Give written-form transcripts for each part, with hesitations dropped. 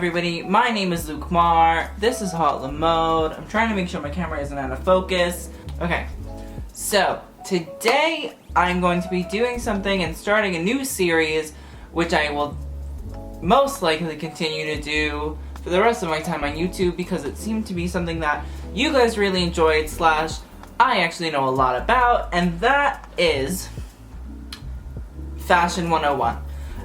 everybody, my name is Luke Mar. This is Hotla Mode. I'm trying to make sure my camera isn't out of focus. Okay, so today I'm going to be doing something and starting a new series, which I will most likely continue to do for the rest of my time on YouTube because it seemed to be something that you guys really enjoyed / I actually know a lot about, and that is Fashion 101.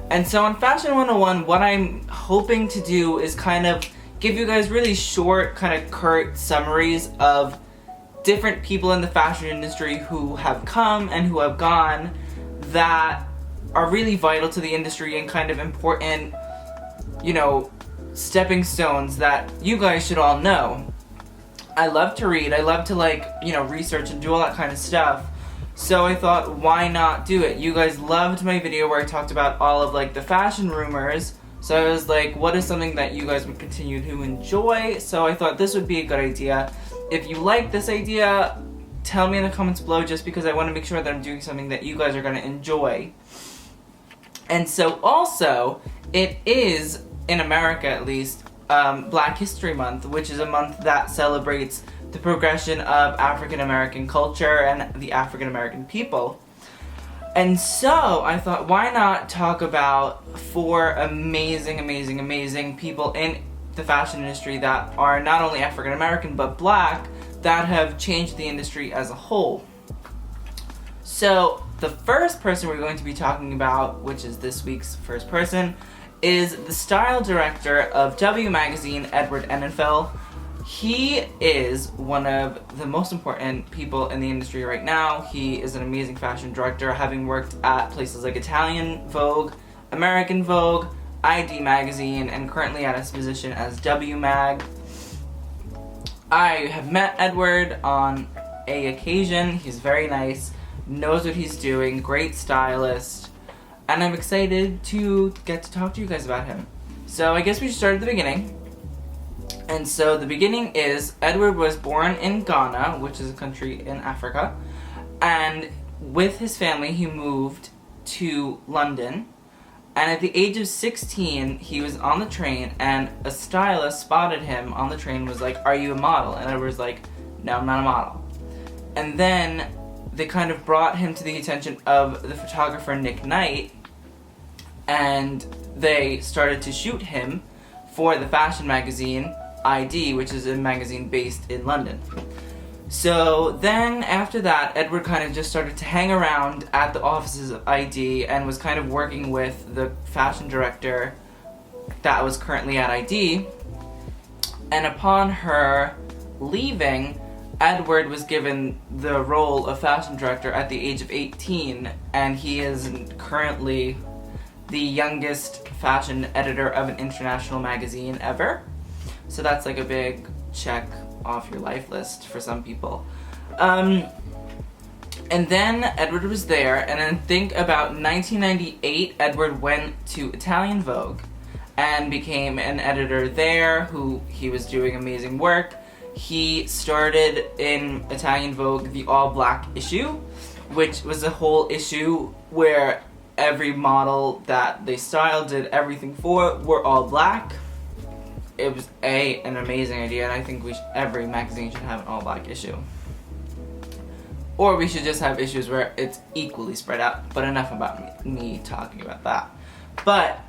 And so on Fashion 101, what I'm hoping to do is kind of give you guys really short, kind of curt summaries of different people in the fashion industry who have come and who have gone that are really vital to the industry and kind of important, you know, stepping stones that you guys should all know. I love to read, I love to research and do all that kind of stuff. So I thought, why not do it? You guys loved my video where I talked about all of the fashion rumors. So I was like, what is something that you guys would continue to enjoy? So I thought this would be a good idea. If you like this idea, tell me in the comments below, just because I want to make sure that I'm doing something that you guys are going to enjoy. And so also, it is, in America at least, Black History Month, which is a month that celebrates the progression of African American culture and the African American people. And so I thought, why not talk about 4 amazing people in the fashion industry that are not only African American but Black, that have changed the industry as a whole. So the first person we're going to be talking about, which is this week's first person, is the style director of W Magazine, Edward Enniful. He is one of the most important people in the industry right now. He is an amazing fashion director, having worked at places like Italian Vogue, American Vogue, ID Magazine, and currently at his position as W Mag. I have met Edward on an occasion. He's very nice, knows what he's doing, great stylist, and I'm excited to get to talk to you guys about him. So I guess we should start at the beginning. And so the beginning is, Edward was born in Ghana, which is a country in Africa, and with his family he moved to London, and at the age of 16 he was on the train and a stylist spotted him on the train, was like, "Are you a model?" And Edward was like, "No, I'm not a model." And then they kind of brought him to the attention of the photographer Nick Knight, and they started to shoot him for the fashion magazine ID, which is a magazine based in London. So then after that, Edward kind of just started to hang around at the offices of ID and was kind of working with the fashion director that was currently at ID. And upon her leaving, Edward was given the role of fashion director at the age of 18, and he is currently the youngest fashion editor of an international magazine ever. So that's like a big check off your life list for some people. And then Edward was there, and then think about 1998, Edward went to Italian Vogue and became an editor there, he was doing amazing work. He started in Italian Vogue the all-black issue, which was a whole issue where every model that they styled, did everything for, were all black. It was an amazing idea, and I think every magazine should have an all-black issue. Or we should just have issues where it's equally spread out, but enough about me talking about that. But,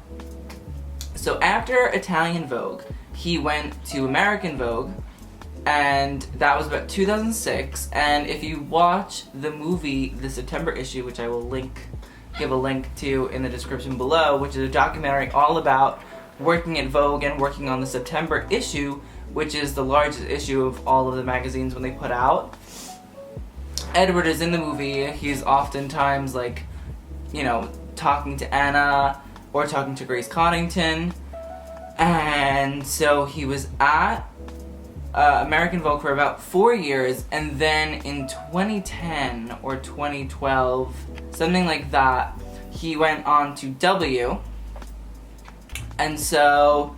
so after Italian Vogue, he went to American Vogue, and that was about 2006, and if you watch the movie, the September issue, which I will give a link to in the description below, which is a documentary all about working at Vogue and working on the September issue, which is the largest issue of all of the magazines when they put out. Edward is in the movie. He's oftentimes talking to Anna or talking to Grace Coddington. And so he was at American Vogue for about 4 years, and then in 2010 or 2012, something like that, he went on to W. And so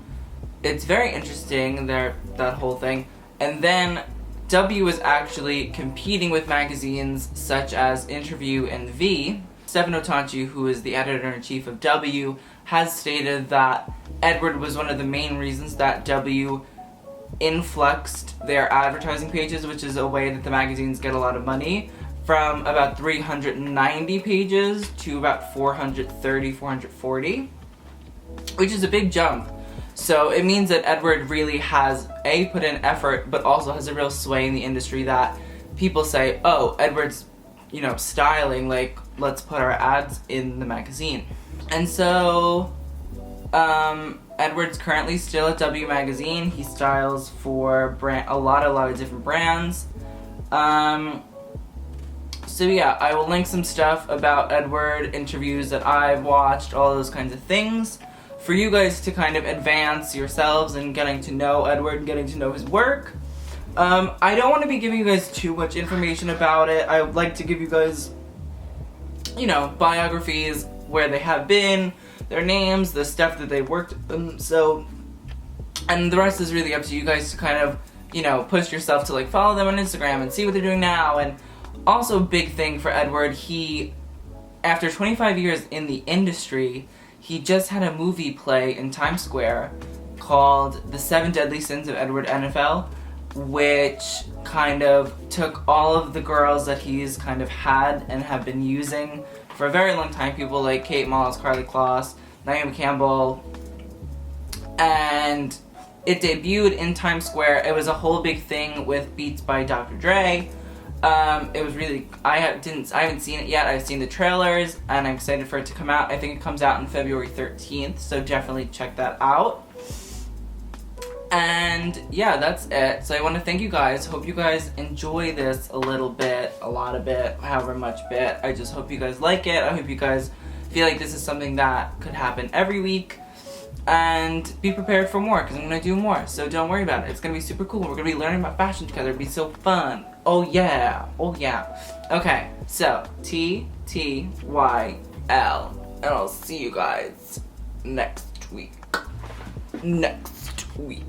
it's very interesting, that whole thing. And then W was actually competing with magazines such as Interview and V. Stefan Otanchi, who is the editor-in-chief of W, has stated that Edward was one of the main reasons that W influxed their advertising pages, which is a way that the magazines get a lot of money, from about 390 pages to about 430, 440, which is a big jump. So it means that Edward really has, A, put in effort, but also has a real sway in the industry that people say, oh, Edward's, you know, styling, like, let's put our ads in the magazine. And so, Edward's currently still at W Magazine. He styles for a lot of different brands. So yeah, I will link some stuff about Edward, interviews that I've watched, all those kinds of things, for you guys to kind of advance yourselves in getting to know Edward and getting to know his work. I don't want to be giving you guys too much information about it. I would like to give you guys, you know, biographies, where they have been, their names, the stuff that they worked on, so, and the rest is really up to you guys to kind of, you know, push yourself to, like, follow them on Instagram and see what they're doing now. And also, big thing for Edward, he, after 25 years in the industry, he just had a movie play in Times Square called The 7 Deadly Sins of Edward Enniful, which kind of took all of the girls that he's kind of had and have been using for a very long time, people like Kate Moss, Carly Kloss, Naomi Campbell, and it debuted in Times Square. It was a whole big thing with Beats by Dr. Dre. It was really, I haven't seen it yet. I've seen the trailers, and I'm excited for it to come out. I think it comes out on February 13th, so definitely check that out. And yeah, that's it. So I want to thank you guys. Hope you guys enjoy this a little bit, a lot of bit, however much bit. I just hope you guys like it. I hope you guys feel like this is something that could happen every week. And be prepared for more, because I'm going to do more. So don't worry about it. It's going to be super cool. We're going to be learning about fashion together. It'll be so fun. Oh yeah. Oh yeah. Okay, so TTYL. And I'll see you guys next week. Next week.